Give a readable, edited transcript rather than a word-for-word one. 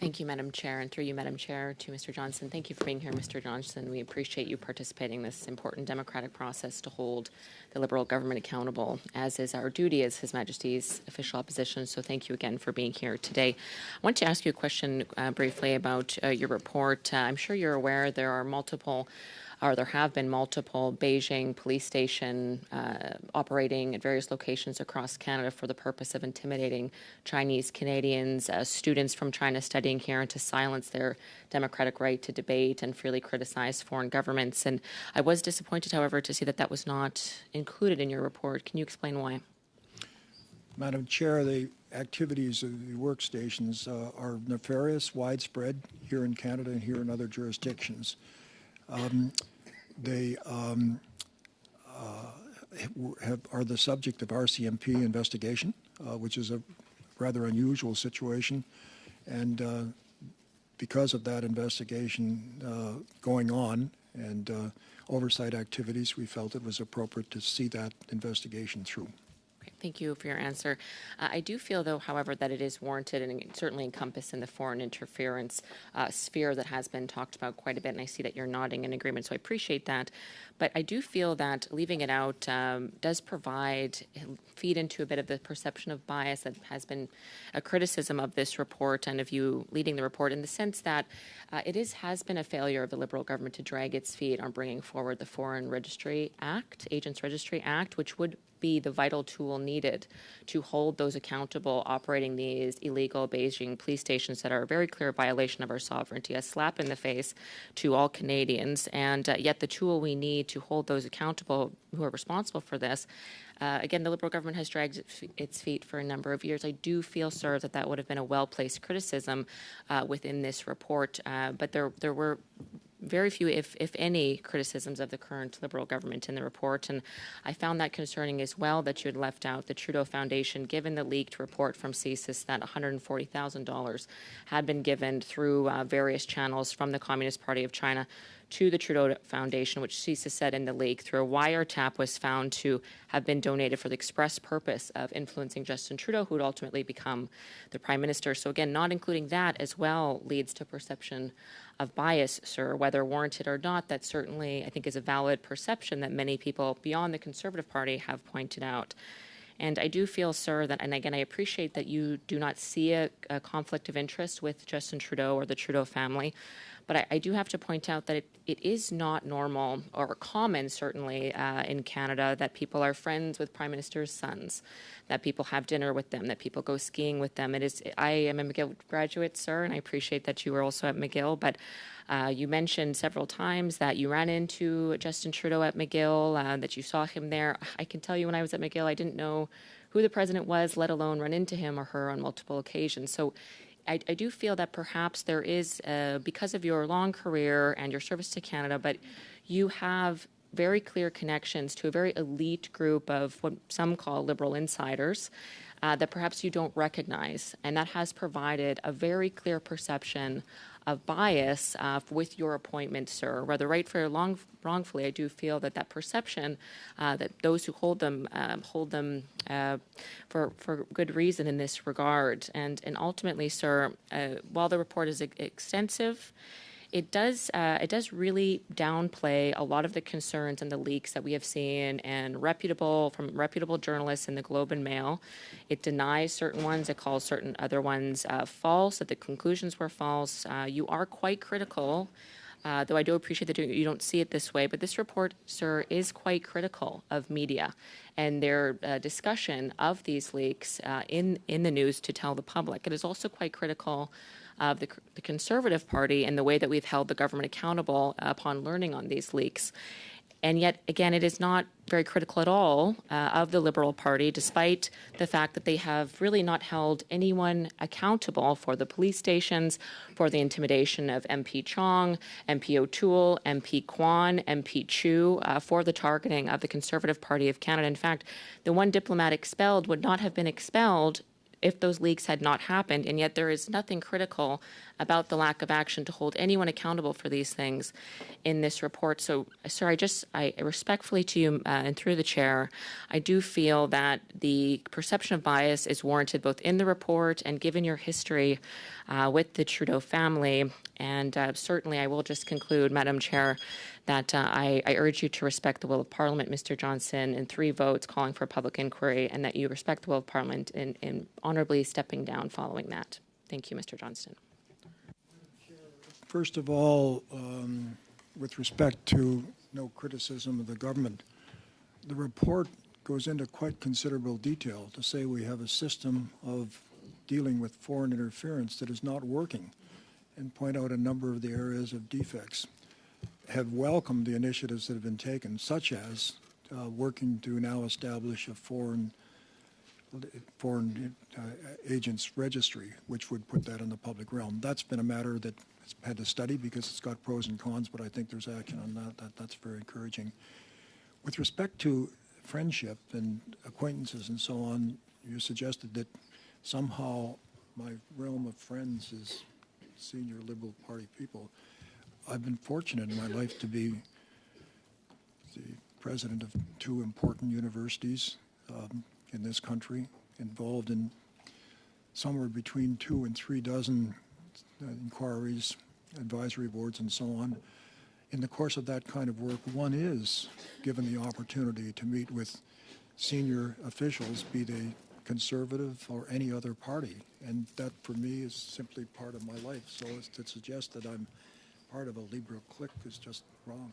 Thank you, Madam Chair, and through you, Madam Chair, to Mr. Johnston. Thank you for being here, Mr. Johnston. We appreciate you participating in this important democratic process to hold the Liberal government accountable, as is our duty as His Majesty's official opposition. So thank you again for being here today. I want to ask you a question briefly about your report. I'm sure you're aware there have been multiple Beijing police stations operating at various locations across Canada for the purpose of intimidating Chinese Canadians, students from China studying here, and to silence their democratic right to debate and freely criticize foreign governments. And I was disappointed, however, to see that that was not included in your report. Can you explain why? Madam Chair, the activities of the workstations are nefarious, widespread here in Canada and here in other jurisdictions. They are the subject of RCMP investigation, which is a rather unusual situation. And because of that investigation going on and oversight activities, we felt it was appropriate to see that investigation through. Thank you for your answer. I do feel, though, however, that it is warranted and certainly encompassed in the foreign interference sphere that has been talked about quite a bit, and I see that you're nodding in agreement, so I appreciate that. But I do feel that leaving it out does feed into a bit of the perception of bias that has been a criticism of this report and of you leading the report, in the sense that has been a failure of the Liberal government to drag its feet on bringing forward the Foreign Registry Act, Agents Registry Act, which would be the vital tool needed to hold those accountable operating these illegal Beijing police stations that are a very clear violation of our sovereignty, a slap in the face to all Canadians. And yet the tool we need to hold those accountable who are responsible for this, again, the Liberal government has dragged its feet for a number of years. I do feel, sir, that that would have been a well-placed criticism within this report, but there were very few, if any, criticisms of the current Liberal government in the report. And I found that concerning as well, that you had left out the Trudeau Foundation, given the leaked report from CSIS that $140,000 had been given through various channels from the Communist Party of China to the Trudeau Foundation, which CSIS said in the leak through a wiretap was found to have been donated for the express purpose of influencing Justin Trudeau, who would ultimately become the Prime Minister. So again, not including that as well leads to perception of bias, sir, whether warranted or not. That certainly, I think, is a valid perception that many people beyond the Conservative Party have pointed out. And I do feel, sir, that, and again, I appreciate that you do not see a conflict of interest with Justin Trudeau or the Trudeau family, but I do have to point out that it is not normal or common, certainly, in Canada, that people are friends with Prime Minister's sons, that people have dinner with them, that people go skiing with them. I am a McGill graduate, sir, and I appreciate that you were also at McGill, but you mentioned several times that you ran into Justin Trudeau at McGill, that you saw him there. I can tell you when I was at McGill, I didn't know who the president was, let alone run into him or her on multiple occasions. So I do feel that perhaps there is, because of your long career and your service to Canada, but you have very clear connections to a very elite group of what some call Liberal insiders that perhaps you don't recognize. And that has provided a very clear perception of bias with your appointment, sir. Whether rightfully or wrongfully, I do feel that that perception, that those who hold them for good reason in this regard. And ultimately, sir, while the report is extensive, it does really downplay a lot of the concerns and the leaks that we have seen from reputable journalists in the Globe and Mail. It denies certain ones, it calls certain other ones false, that the conclusions were false. You are quite critical, though I do appreciate that you don't see it this way, but this report, sir, is quite critical of media and their discussion of these leaks in the news to tell the public. It is also quite critical of the Conservative Party and the way that we've held the government accountable upon learning on these leaks. And yet, again, it is not very critical at all of the Liberal Party, despite the fact that they have really not held anyone accountable for the police stations, for the intimidation of MP Chong, MP O'Toole, MP Kwan, MP Chu, for the targeting of the Conservative Party of Canada. In fact, the one diplomat expelled would not have been expelled if those leaks had not happened, and yet there is nothing critical about the lack of action to hold anyone accountable for these things in this report. So, sir, I respectfully to you and through the chair, I do feel that the perception of bias is warranted both in the report and given your history with the Trudeau family. And certainly I will just conclude, Madam Chair, that I urge you to respect the will of Parliament, Mr. Johnston, in 3 votes calling for a public inquiry, and that you respect the will of Parliament in honourably stepping down following that. Thank you, Mr. Johnston. First of all, with respect to no criticism of the government, the report goes into quite considerable detail to say we have a system of dealing with foreign interference that is not working, and point out a number of the areas of defects. Have welcomed the initiatives that have been taken, such as working to now establish a foreign agents registry, which would put that in the public realm. That's been a matter that has had to study because it's got pros and cons, but I think there's action on that. That's very encouraging. With respect to friendship and acquaintances and so on, you suggested that somehow my realm of friends is senior Liberal Party people. I've been fortunate in my life to be the president of 2 important universities in this country, involved in somewhere between 2 and 3 dozen inquiries, advisory boards, and so on. In the course of that kind of work, one is given the opportunity to meet with senior officials, be they Conservative or any other party, and that for me is simply part of my life. So as to suggest that I'm part of a Liberal clique is just wrong.